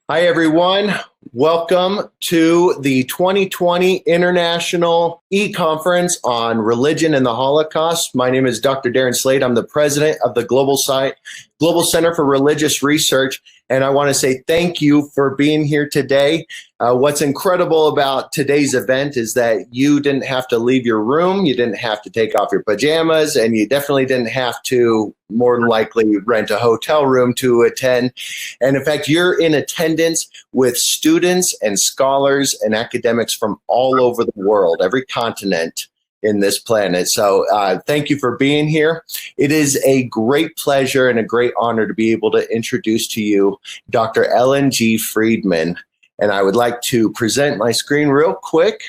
Hi, everyone. Welcome to the 2020 International eConference on Religion and the Holocaust. My name is Dr. Darren Slade. I'm the president of the Global Center for Religious Research, and I want to say thank you for being here today. What's incredible about today's event is that you didn't have to leave your room, you didn't have to take off your pajamas, and you definitely didn't have to, more than likely, rent a hotel room to attend. And in fact, you're in attendance with students and scholars and academics from all over the world, every continent in this planet. So thank you for being here. It is a great pleasure and a great honor to be able to introduce to you Dr. Ellen G. Friedman. And I would like to present my screen real quick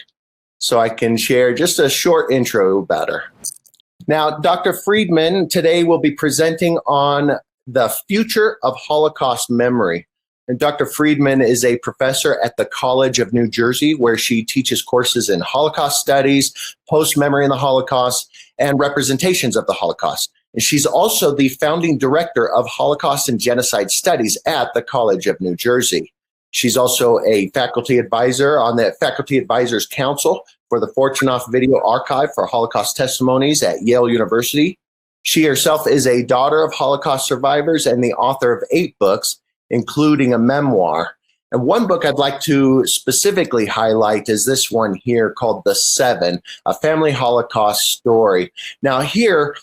so I can share just a short intro about her. Now, Dr. Friedman today will be presenting on the future of Holocaust memory. And Dr. Friedman is a professor at the College of New Jersey, where she teaches courses in Holocaust studies, post-memory in the Holocaust, and representations of the Holocaust. And she's also the founding director of Holocaust and Genocide Studies at the College of New Jersey. She's also a faculty advisor on the Faculty Advisors Council for the Fortunoff Video Archive for Holocaust Testimonies at Yale University. She herself is a daughter of Holocaust survivors and the author of 8 books, including a memoir. And one book I'd like to specifically highlight is this one here called The Seven, A Family Holocaust Story. Now here,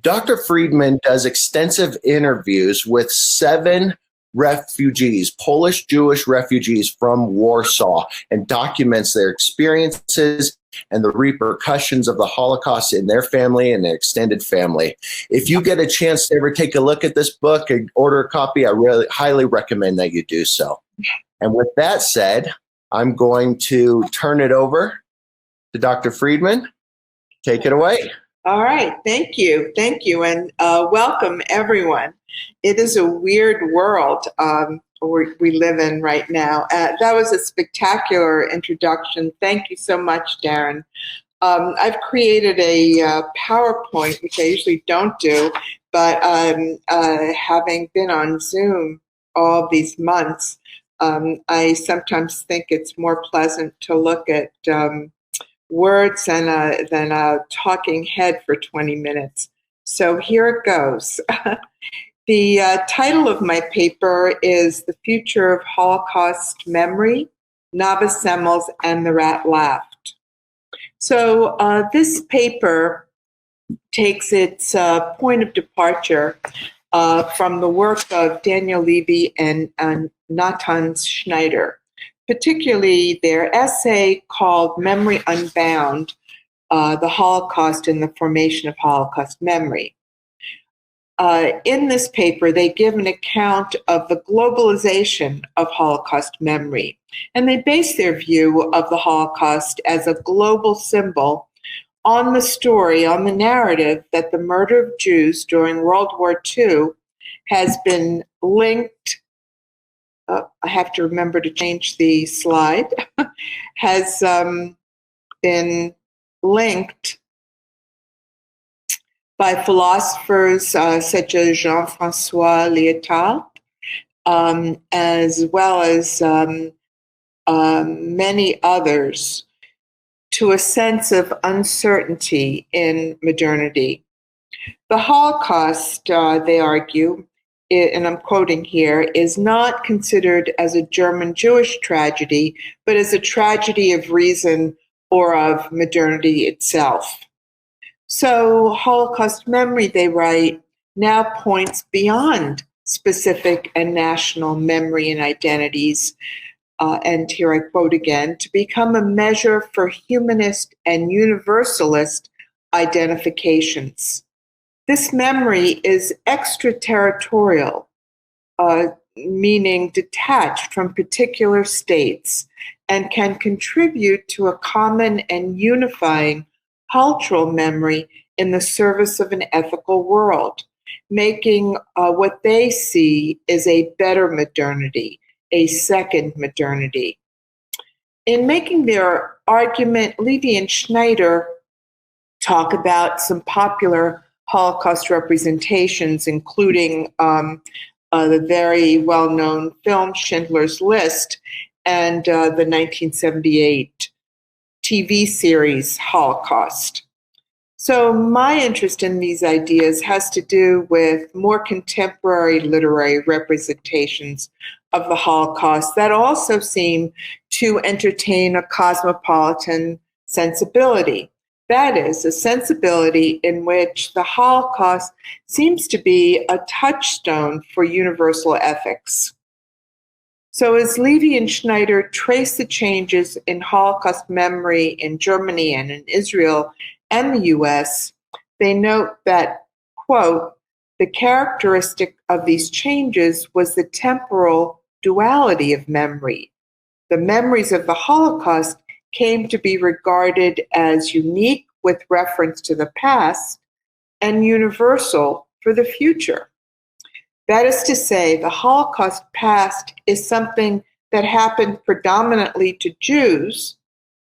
Dr. Friedman does extensive interviews with 7 refugees, Polish Jewish refugees from Warsaw, and documents their experiences and the repercussions of the Holocaust in their family and their extended family. If you get a chance to ever take a look at this book and order a copy, I really highly recommend that you do so. And with that said, I'm going to turn it over to Dr. Friedman. Take it away. All right. Thank you. Thank you. And welcome, everyone. It is a weird world we live in right now. That was a spectacular introduction. Thank you so much, Darren. I've created a PowerPoint, which I usually don't do, but having been on Zoom all these months, I sometimes think it's more pleasant to look at words than a talking head for 20 minutes. So here it goes. The title of my paper is The Future of Holocaust Memory, Nava Semel and the Rat Laughed. So this paper takes its point of departure from the work of Daniel Laughe and Nathan Schneider, particularly their essay called Memory Unbound, The Holocaust and the Formation of Holocaust Memory. In this paper, they give an account of the globalization of Holocaust memory, and they base their view of the Holocaust as a global symbol on the story, on the narrative that the murder of Jews during World War II has been linked. I have to remember to change the slide, has been linked by philosophers such as Jean-François Lyotard, as well as many others, to a sense of uncertainty in modernity. The Holocaust, they argue, and I'm quoting here, is not considered as a German Jewish tragedy, but as a tragedy of reason or of modernity itself. So Holocaust memory, they write, now points beyond specific and national memory and identities, and here I quote again, to become a measure for humanist and universalist identifications. This memory is extraterritorial, meaning detached from particular states, and can contribute to a common and unifying cultural memory in the service of an ethical world, making what they see is a better modernity, a second modernity. In making their argument, Laughe and Schneider talk about some popular Holocaust representations, including the very well-known film Schindler's List, and the 1978 TV series Holocaust. So my interest in these ideas has to do with more contemporary literary representations of the Holocaust that also seem to entertain a cosmopolitan sensibility. That is, a sensibility in which the Holocaust seems to be a touchstone for universal ethics. So as Laughe and Schneider trace the changes in Holocaust memory in Germany and in Israel and the US, they note that, quote, the characteristic of these changes was the temporal duality of memory. The memories of the Holocaust came to be regarded as unique with reference to the past and universal for the future. That is to say, the Holocaust past is something that happened predominantly to Jews,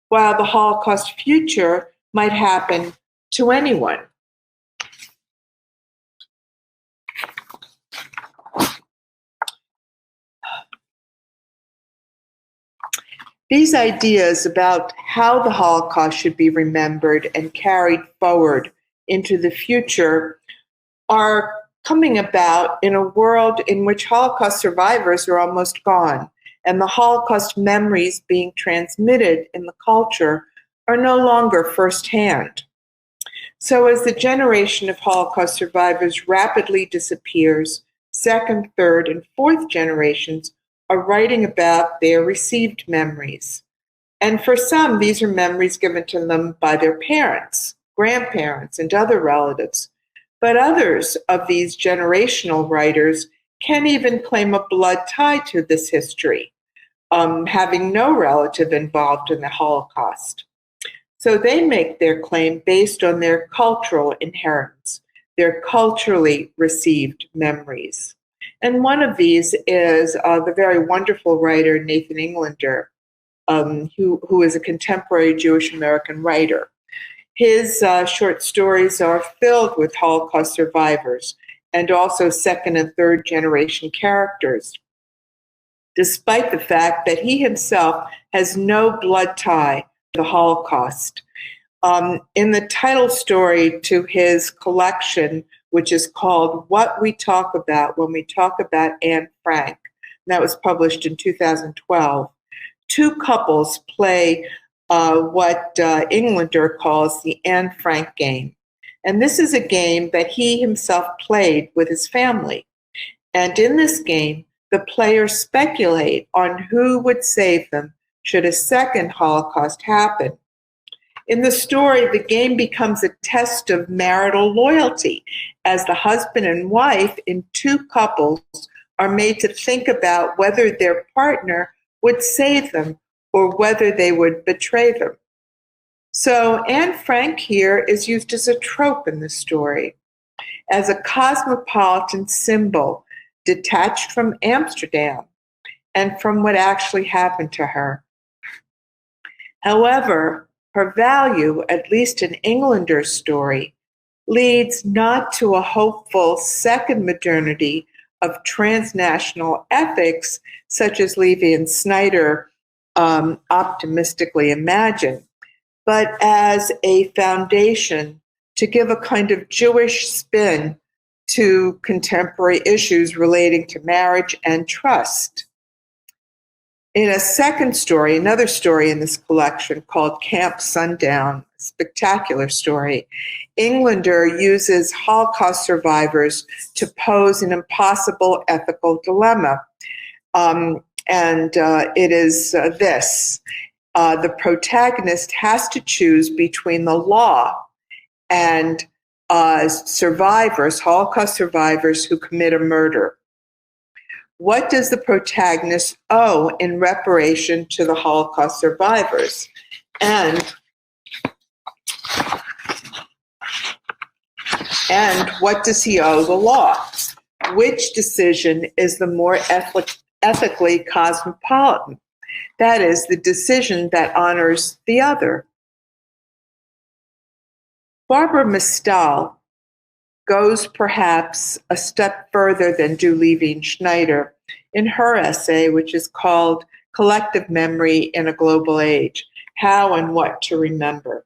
while the Holocaust future might happen to anyone. These ideas about how the Holocaust should be remembered and carried forward into the future are coming about in a world in which Holocaust survivors are almost gone, and the Holocaust memories being transmitted in the culture are no longer firsthand. So as the generation of Holocaust survivors rapidly disappears, second, third, and fourth generations are writing about their received memories. And for some, these are memories given to them by their parents, grandparents, and other relatives. But others of these generational writers can even claim a blood tie to this history, having no relative involved in the Holocaust. So they make their claim based on their cultural inheritance, their culturally received memories. And one of these is the very wonderful writer Nathan Englander, who is a contemporary Jewish American writer. His short stories are filled with Holocaust survivors and also second and third generation characters, despite the fact that he himself has no blood tie to the Holocaust. In the title story to his collection, which is called What We Talk About When We Talk About Anne Frank, that was published in 2012, two couples play what Englander calls the Anne Frank game. And this is a game that he himself played with his family. And in this game, the players speculate on who would save them should a second Holocaust happen. In the story, the game becomes a test of marital loyalty, as the husband and wife in two couples are made to think about whether their partner would save them or whether they would betray them. So Anne Frank here is used as a trope in the story, as a cosmopolitan symbol detached from Amsterdam and from what actually happened to her. However, her value, at least in Englander's story, leads not to a hopeful second modernity of transnational ethics, such as Laughe and Schneider optimistically imagine, but as a foundation to give a kind of Jewish spin to contemporary issues relating to marriage and trust. In a second story, another story in this collection called Camp Sundown, a spectacular story, Englander uses Holocaust survivors to pose an impossible ethical dilemma. It is this. The protagonist has to choose between the law and survivors, Holocaust survivors who commit a murder. What does the protagonist owe in reparation to the Holocaust survivors? And what does he owe the law? Which decision is the more ethically cosmopolitan? That is, the decision that honors the other. Barbara Mistal goes perhaps a step further than do Laughe and Schneider in her essay, which is called Collective Memory in a Global Age, How and What to Remember.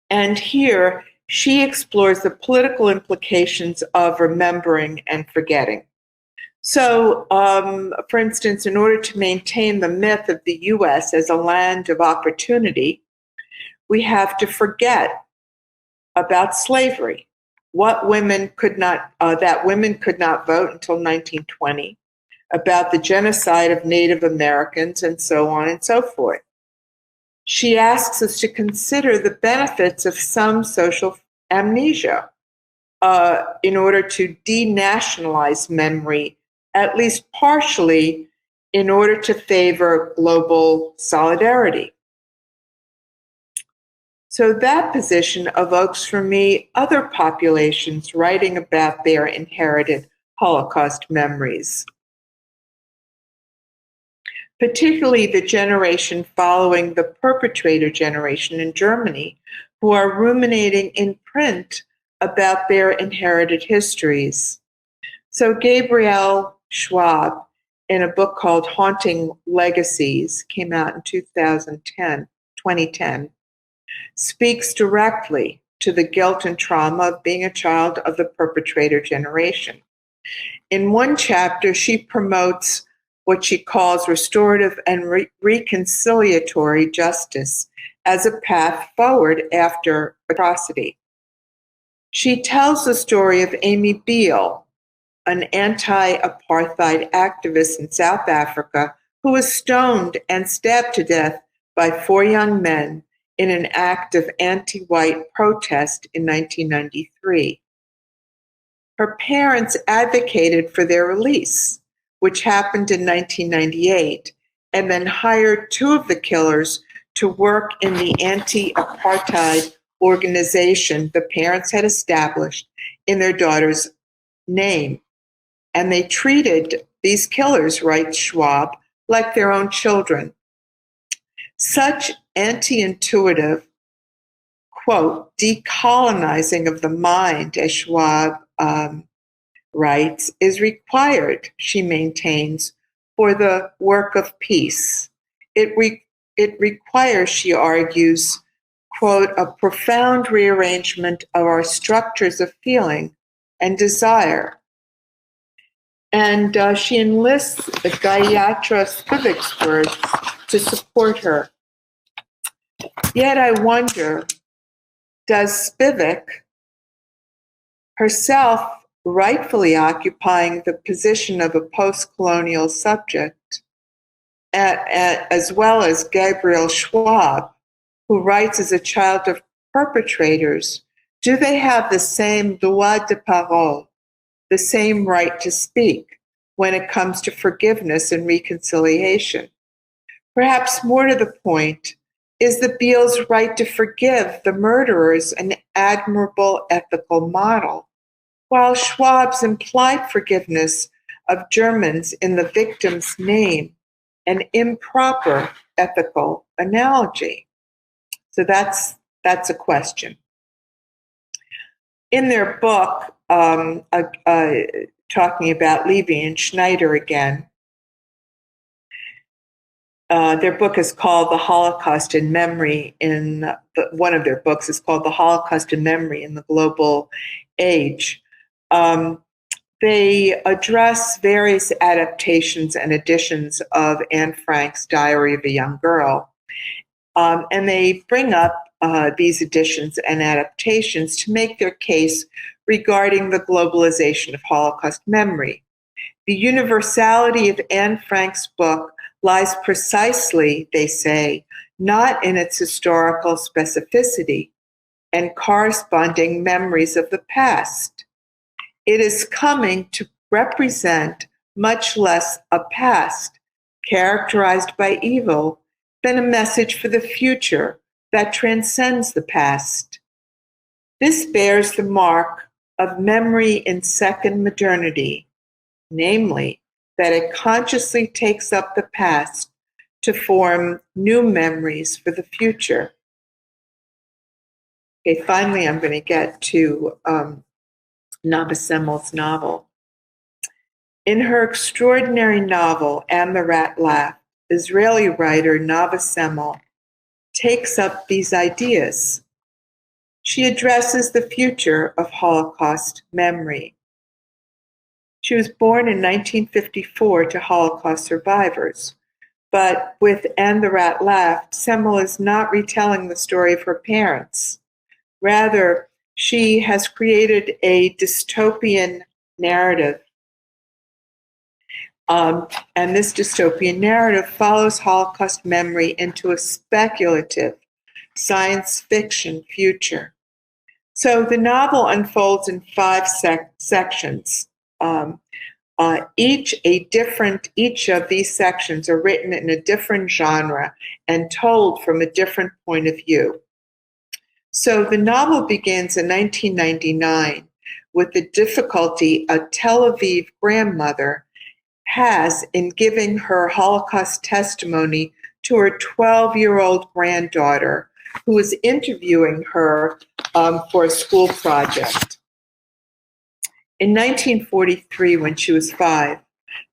And here, she explores the political implications of remembering and forgetting. So, for instance, in order to maintain the myth of the U.S. as a land of opportunity, we have to forget about slavery, what women could not, that women could not vote until 1920, about the genocide of Native Americans, and so on and so forth. She asks us to consider the benefits of some social amnesia in order to denationalize memory, at least partially, in order to favor global solidarity. So that position evokes for me other populations writing about their inherited Holocaust memories, particularly the generation following the perpetrator generation in Germany, who are ruminating in print about their inherited histories. So Gabrielle Schwab, in a book called Haunting Legacies, came out in 2010, speaks directly to the guilt and trauma of being a child of the perpetrator generation. In one chapter, she promotes what she calls restorative and reconciliatory justice as a path forward after atrocity. She tells the story of Amy Beale, an anti-apartheid activist in South Africa who was stoned and stabbed to death by 4 young men in an act of anti-white protest in 1993. Her parents advocated for their release, which happened in 1998, and then hired 2 of the killers to work in the anti-apartheid organization the parents had established in their daughter's name. And they treated these killers, writes Schwab, like their own children. Such anti-intuitive, quote, decolonizing of the mind, as Schwab writes, is required, she maintains, for the work of peace. It requires, she argues, quote, a profound rearrangement of our structures of feeling and desire. And she enlists Gayatri Spivak's words to support her. Yet I wonder, does Spivak, herself rightfully occupying the position of a post-colonial subject, as well as Gabrielle Schwab, who writes as a child of perpetrators, do they have the same droit de parole, the same right to speak when it comes to forgiveness and reconciliation? Perhaps more to the point, is the Beale's right to forgive the murderers an admirable ethical model, while Schwab's implied forgiveness of Germans in the victim's name an improper ethical analogy? So that's a question. In their book, talking about Laughe and Schneider again, their book is called The Holocaust and Memory one of their books is called The Holocaust and Memory in the Global Age. They address various adaptations and editions of Anne Frank's Diary of a Young Girl. And they bring up these editions and adaptations to make their case regarding the globalization of Holocaust memory. The universality of Anne Frank's book lies precisely, they say, not in its historical specificity and corresponding memories of the past. It is coming to represent much less a past characterized by evil than a message for the future that transcends the past. This bears the mark of memory in second modernity, namely, that it consciously takes up the past to form new memories for the future. Okay, finally, I'm going to get to Nava Semel's novel. In her extraordinary novel, And the Rat Laughed, Israeli writer Nava Semel takes up these ideas. She addresses the future of Holocaust memory. She was born in 1954 to Holocaust survivors, but with And the Rat Laughed, Semel is not retelling the story of her parents. Rather, she has created a dystopian narrative. And this dystopian narrative follows Holocaust memory into a speculative science fiction future. So the novel unfolds in 5 sections. Each of these sections are written in a different genre and told from a different point of view. So the novel begins in 1999 with the difficulty a Tel Aviv grandmother has in giving her Holocaust testimony to her 12-year-old granddaughter, who is interviewing her for a school project. In 1943, when she was 5,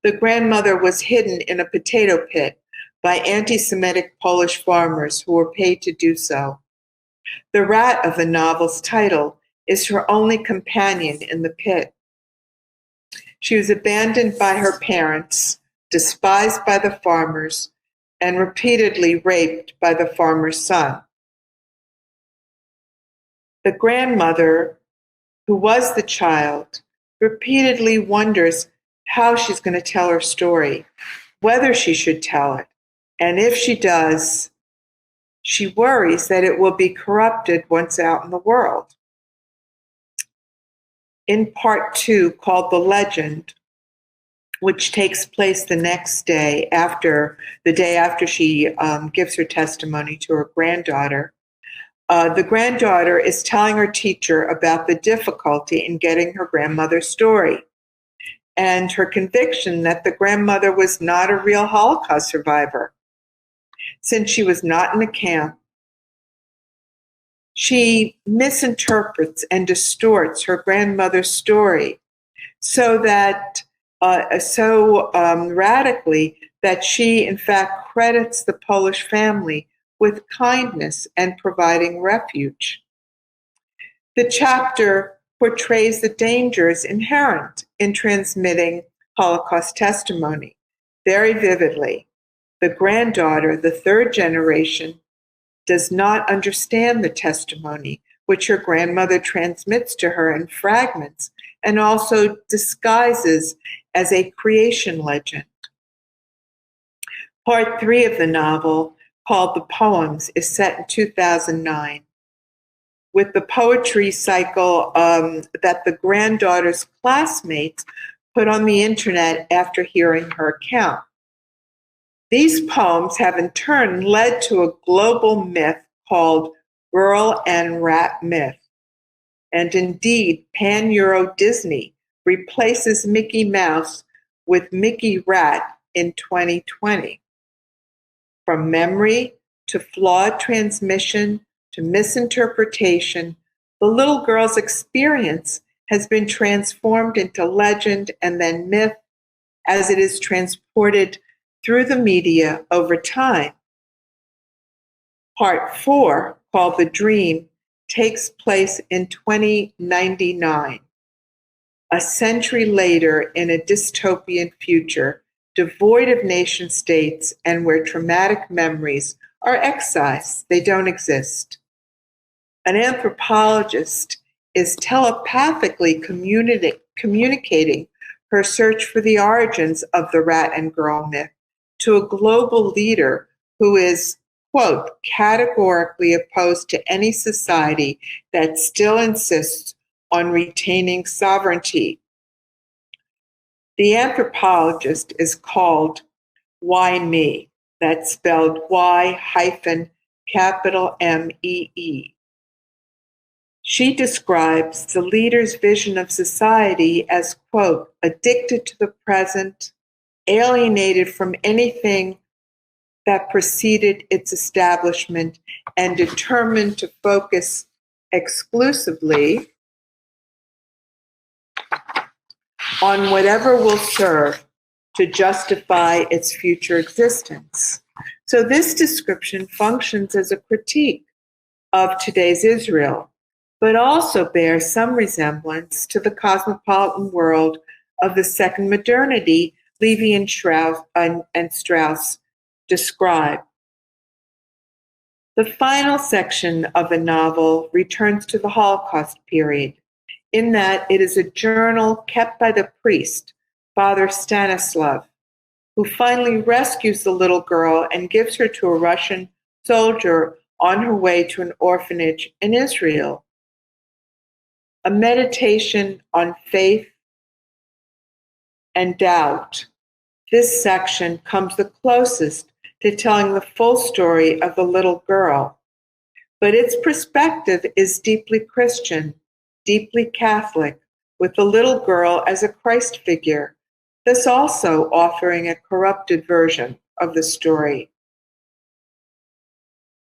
the grandmother was hidden in a potato pit by anti-Semitic Polish farmers who were paid to do so. The rat of the novel's title is her only companion in the pit. She was abandoned by her parents, despised by the farmers, and repeatedly raped by the farmer's son. The grandmother, who was the child, repeatedly wonders how she's going to tell her story, whether she should tell it, and if she does, she worries that it will be corrupted once out in the world. In part 2, called The Legend, which takes place the next day after she gives her testimony to her granddaughter, the granddaughter is telling her teacher about the difficulty in getting her grandmother's story and her conviction that the grandmother was not a real Holocaust survivor. Since she was not in a camp, she misinterprets and distorts her grandmother's story so radically that she, in fact, credits the Polish family with kindness and providing refuge. The chapter portrays the dangers inherent in transmitting Holocaust testimony very vividly. The granddaughter, the 3rd generation, does not understand the testimony which her grandmother transmits to her in fragments and also disguises as a creation legend. Part 3 of the novel, called The Poems, is set in 2009, with the poetry cycle that the granddaughter's classmates put on the internet after hearing her account. These poems have in turn led to a global myth called Girl and Rat Myth. And indeed, Pan-Euro Disney replaces Mickey Mouse with Mickey Rat in 2020. From memory to flawed transmission to misinterpretation, the little girl's experience has been transformed into legend and then myth as it is transported through the media over time. Part 4, called The Dream, takes place in 2099, a century later in a dystopian future devoid of nation states and where traumatic memories are excised. They don't exist. An anthropologist is telepathically communicating her search for the origins of the rat and girl myth to a global leader who is, quote, categorically opposed to any society that still insists on retaining sovereignty. The anthropologist is called Why Me? That's spelled Y-M-E-E. She describes the leader's vision of society as, quote, addicted to the present, alienated from anything that preceded its establishment, and determined to focus exclusively on whatever will serve to justify its future existence. So this description functions as a critique of today's Israel, but also bears some resemblance to the cosmopolitan world of the second modernity Levy and Strauss describe. The final section of the novel returns to the Holocaust period, in that it is a journal kept by the priest, Father Stanislav, who finally rescues the little girl and gives her to a Russian soldier on her way to an orphanage in Israel. A meditation on faith and doubt, this section comes the closest to telling the full story of the little girl, but its perspective is deeply Christian, deeply Catholic, with the little girl as a Christ figure, thus also offering a corrupted version of the story.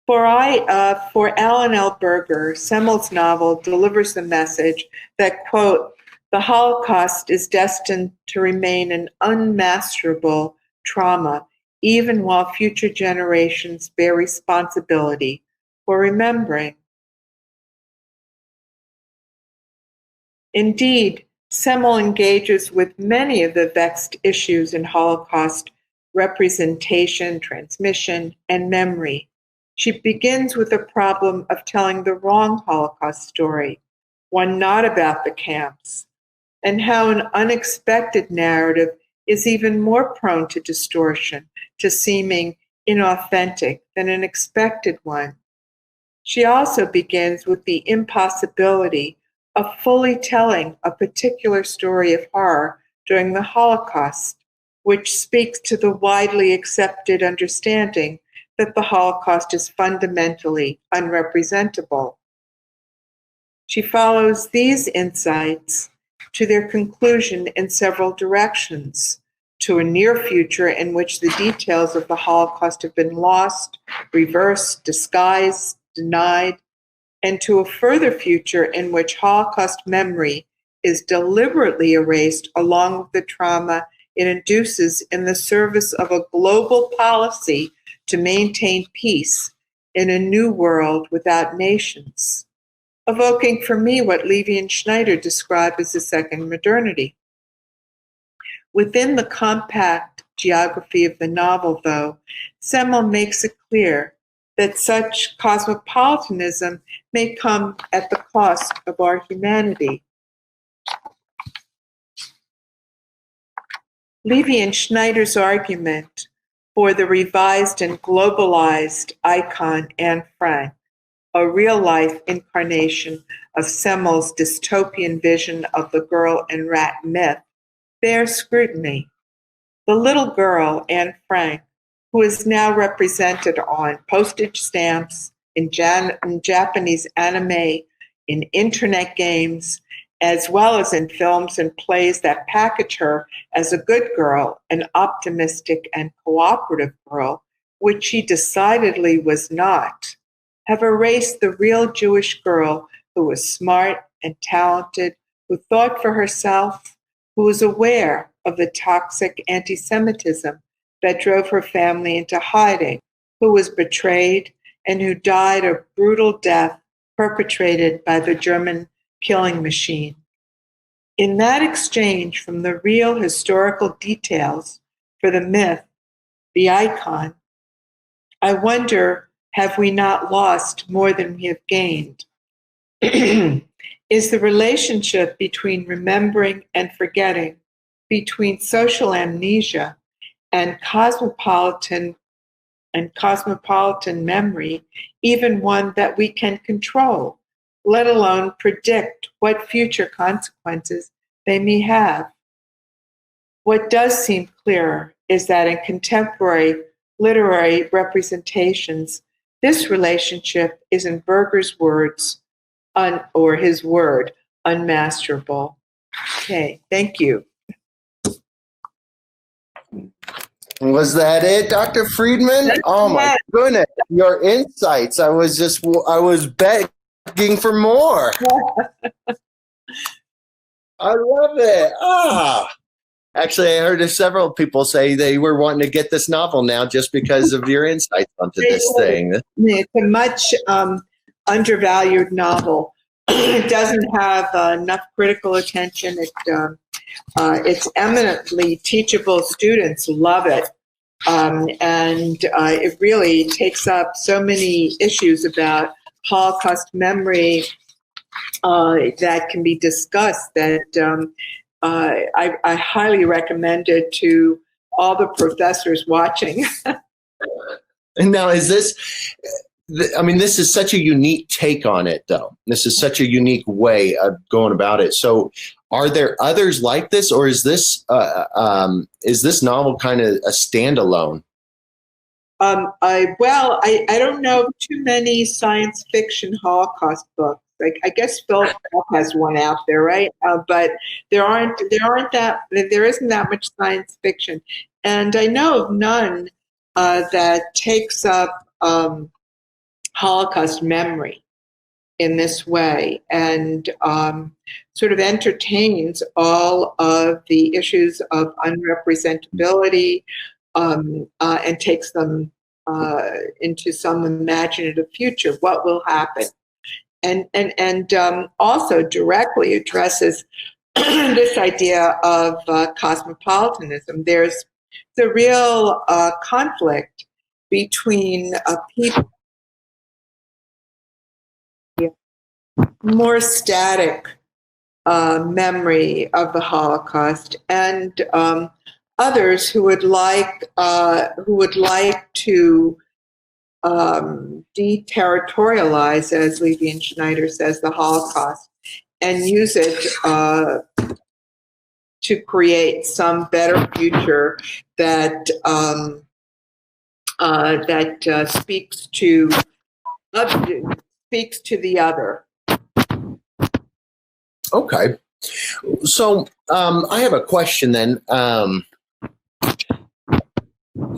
For Alan L. Berger, Semel's novel delivers the message that, quote, the Holocaust is destined to remain an unmasterable trauma, even while future generations bear responsibility for remembering. Indeed, Semel engages with many of the vexed issues in Holocaust representation, transmission, and memory. She begins with the problem of telling the wrong Holocaust story, one not about the camps, and how an unexpected narrative is even more prone to distortion, to seeming inauthentic than an expected one. She also begins with the impossibility of fully telling a particular story of horror during the Holocaust, which speaks to the widely accepted understanding that the Holocaust is fundamentally unrepresentable. She follows these insights to their conclusion in several directions, to a near future in which the details of the Holocaust have been lost, reversed, disguised, denied, and to a further future in which Holocaust memory is deliberately erased along with the trauma it induces in the service of a global policy to maintain peace in a new world without nations, evoking for me what Levy and Schneider describe as the second modernity. Within the compact geography of the novel, though, Semel makes it clear that such cosmopolitanism may come at the cost of our humanity. Levy and Schneider's argument for the revised and globalized icon Anne Frank, a real-life incarnation of Semel's dystopian vision of the girl and rat myth, bears scrutiny. The little girl, Anne Frank, who is now represented on postage stamps, in Japanese anime, in internet games, as well as in films and plays that package her as a good girl, an optimistic and cooperative girl, which she decidedly was not, have erased the real Jewish girl who was smart and talented, who thought for herself, who was aware of the toxic anti-Semitism that drove her family into hiding, who was betrayed, and who died a brutal death perpetrated by the German killing machine. In that exchange from the real historical details for the myth, the icon, I wonder, have we not lost more than we have gained? Is the relationship between remembering and forgetting, between social amnesia and cosmopolitan memory, even one that we can control, let alone predict what future consequences they may have? What does seem clearer is that in contemporary literary representations, this relationship is, in Berger's words, or his word, unmasterable. Okay, thank you. Was that it, Dr. Friedman? Oh my goodness, your insights. I was begging for more. I love it. Actually, I heard of several people say they were wanting to get this novel now just because of your insights onto this thing. It's a much undervalued novel. It doesn't have enough critical attention. It's eminently teachable. Students love it. And it really takes up so many issues about Holocaust memory that can be discussed that I highly recommend it to all the professors watching. And now, is this, I mean, this is such a unique take on it, though. This is such a unique way of going about it. So are there others like this, or is this novel kind of a standalone? I don't know too many science fiction Holocaust books. Like, I guess Phil has one out there, right? But there isn't that much science fiction, and I know of none that takes up Holocaust memory in this way and sort of entertains all of the issues of unrepresentability and takes them into some imaginative future. What will happen? And also directly addresses this idea of cosmopolitanism. There's the real conflict between people, more static memory of the Holocaust, and others who would like to deterritorialize, as Levy and Schneider says, the Holocaust, and use it to create some better future that speaks to the other. Okay. So I have a question then.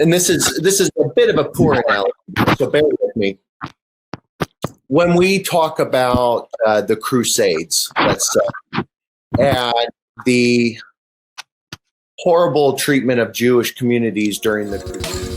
And this is a bit of a poor analogy, so bear with me. When we talk about the Crusades, let's say, and the horrible treatment of Jewish communities during the Crusades,